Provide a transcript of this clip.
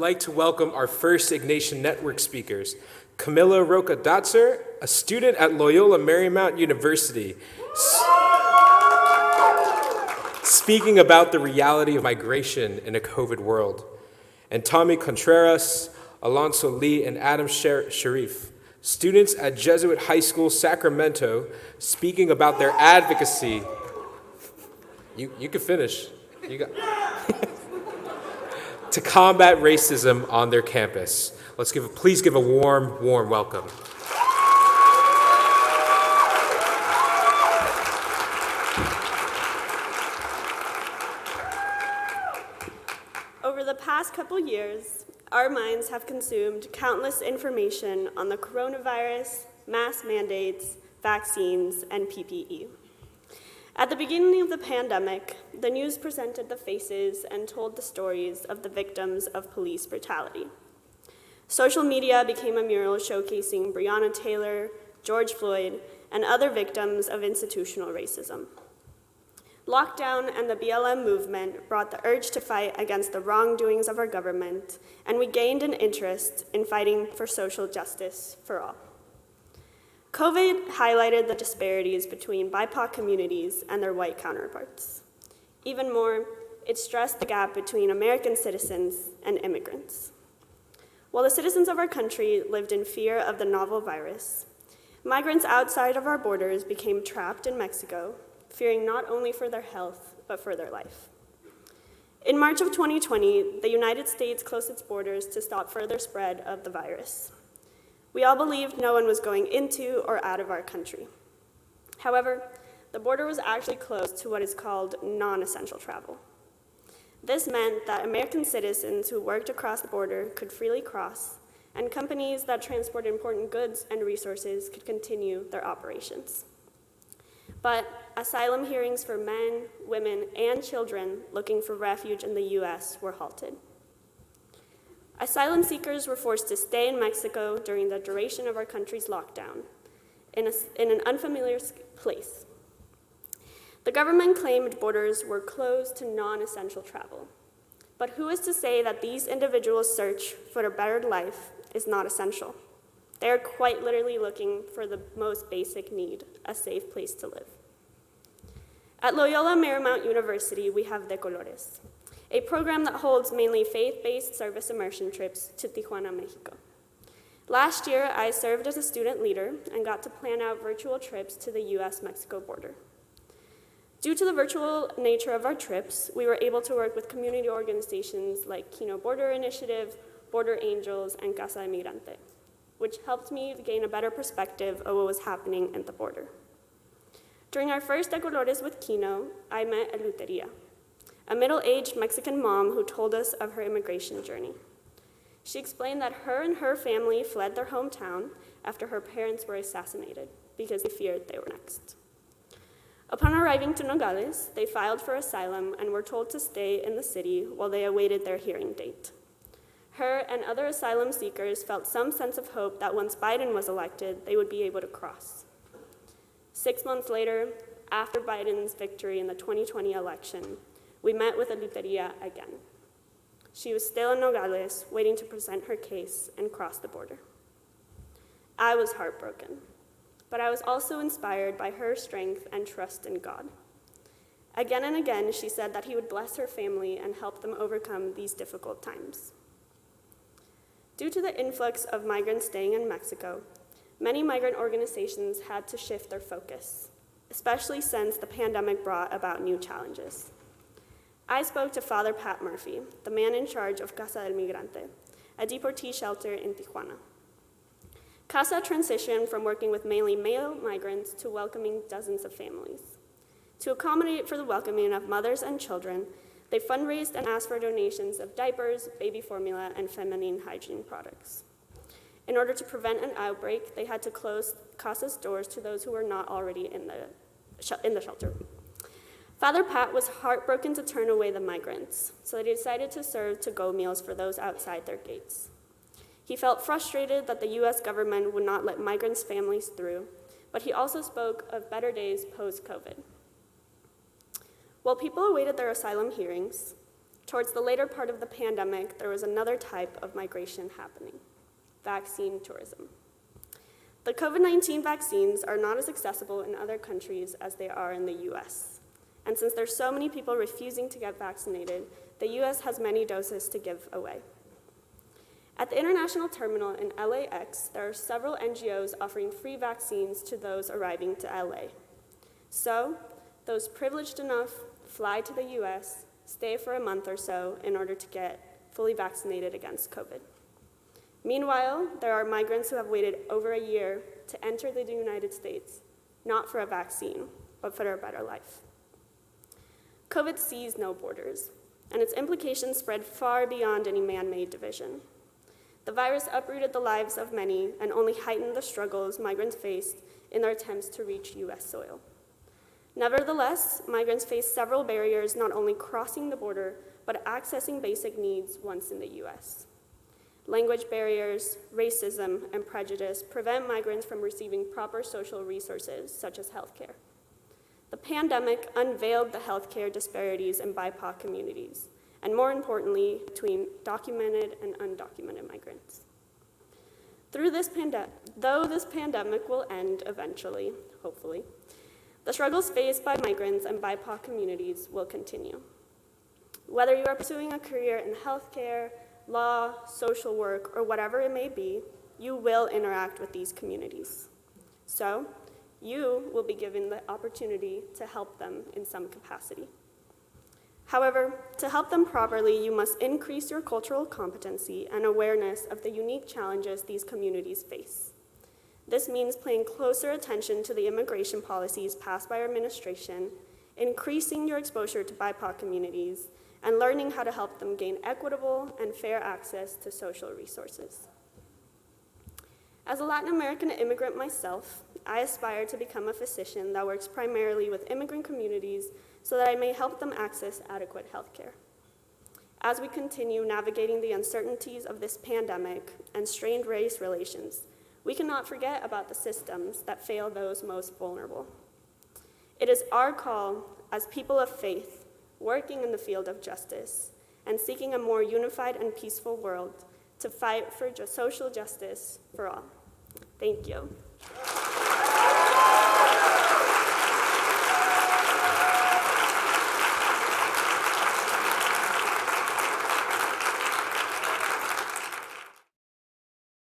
I'd like to welcome our first Ignatian Network speakers, Kamilah Roca-Datzer, a student at Loyola Marymount University, speaking about the reality of migration in a COVID world, and Tommy Contreras, Alonso Lee, and Adam Sharif, students at Jesuit High School, Sacramento, speaking about their advocacy. You can finish. You got to combat racism on their campus. Please give a warm welcome. Over the past couple years, our minds have consumed countless information on the coronavirus, mask mandates, vaccines, and PPE. At the beginning of the pandemic, the news presented the faces and told the stories of the victims of police brutality. Social media became a mural showcasing Breonna Taylor, George Floyd, and other victims of institutional racism. Lockdown and the BLM movement brought the urge to fight against the wrongdoings of our government, and we gained an interest in fighting for social justice for all. COVID highlighted the disparities between BIPOC communities and their white counterparts. Even more, it stressed the gap between American citizens and immigrants. While the citizens of our country lived in fear of the novel virus, migrants outside of our borders became trapped in Mexico, fearing not only for their health, but for their life. In March of 2020, the United States closed its borders to stop further spread of the virus. We all believed no one was going into or out of our country. However, the border was actually closed to what is called non-essential travel. This meant that American citizens who worked across the border could freely cross, and companies that transport important goods and resources could continue their operations. But asylum hearings for men, women, and children looking for refuge in the U.S. were halted. Asylum seekers were forced to stay in Mexico during the duration of our country's lockdown, in an unfamiliar place. The government claimed borders were closed to non-essential travel. But who is to say that these individuals' search for a better life is not essential? They are quite literally looking for the most basic need, a safe place to live. At Loyola Marymount University, we have De Colores, a program that holds mainly faith-based service immersion trips to Tijuana, Mexico. Last year, I served as a student leader and got to plan out virtual trips to the US-Mexico border. Due to the virtual nature of our trips, we were able to work with community organizations like Kino Border Initiative, Border Angels, and Casa Emigrante, which helped me gain a better perspective of what was happening at the border. During our first De Colores with Kino, I met Ignatian, a middle-aged Mexican mom who told us of her immigration journey. She explained that her and her family fled their hometown after her parents were assassinated because they feared they were next. Upon arriving to Nogales, they filed for asylum and were told to stay in the city while they awaited their hearing date. Her and other asylum seekers felt some sense of hope that once Biden was elected, they would be able to cross. 6 months later, after Biden's victory in the 2020 election, we met with Ignatian again. She was still in Nogales, waiting to present her case and cross the border. I was heartbroken, but I was also inspired by her strength and trust in God. Again and again, she said that he would bless her family and help them overcome these difficult times. Due to the influx of migrants staying in Mexico, many migrant organizations had to shift their focus, especially since the pandemic brought about new challenges. I spoke to Father Pat Murphy, the man in charge of Casa del Migrante, a deportee shelter in Tijuana. Casa transitioned from working with mainly male migrants to welcoming dozens of families. To accommodate for the welcoming of mothers and children, they fundraised and asked for donations of diapers, baby formula, and feminine hygiene products. In order to prevent an outbreak, they had to close Casa's doors to those who were not already in the shelter. Father Pat was heartbroken to turn away the migrants, so he decided to serve to-go meals for those outside their gates. He felt frustrated that the U.S. government would not let migrants' families through, but he also spoke of better days post-COVID. While people awaited their asylum hearings, Towards the later part of the pandemic, there was another type of migration happening: vaccine tourism. The COVID-19 vaccines are not as accessible in other countries as they are in the US. And since there's so many people refusing to get vaccinated, the US has many doses to give away. At the international terminal in LAX, there are several NGOs offering free vaccines to those arriving to LA. So, those privileged enough fly to the US, stay for a month or so in order to get fully vaccinated against COVID. Meanwhile, there are migrants who have waited over a year to enter the United States, not for a vaccine, but for a better life. COVID sees no borders, and its implications spread far beyond any man-made division. The virus uprooted the lives of many and only heightened the struggles migrants faced in their attempts to reach US soil. Nevertheless, migrants face several barriers not only crossing the border, but accessing basic needs once in the US. Language barriers, racism, and prejudice prevent migrants from receiving proper social resources, such as healthcare. The pandemic unveiled the healthcare disparities in BIPOC communities, and more importantly, between documented and undocumented migrants. Though this pandemic will end eventually, hopefully, the struggles faced by migrants and BIPOC communities will continue. Whether you are pursuing a career in healthcare, law, social work, or whatever it may be, you will interact with these communities. So, you will be given the opportunity to help them in some capacity. However, to help them properly, you must increase your cultural competency and awareness of the unique challenges these communities face. This means paying closer attention to the immigration policies passed by our administration, increasing your exposure to BIPOC communities, and learning how to help them gain equitable and fair access to social resources. As a Latin American immigrant myself, I aspire to become a physician that works primarily with immigrant communities so that I may help them access adequate health care. As we continue navigating the uncertainties of this pandemic and strained race relations, we cannot forget about the systems that fail those most vulnerable. It is our call as people of faith, working in the field of justice, and seeking a more unified and peaceful world to fight for social justice for all. Thank you.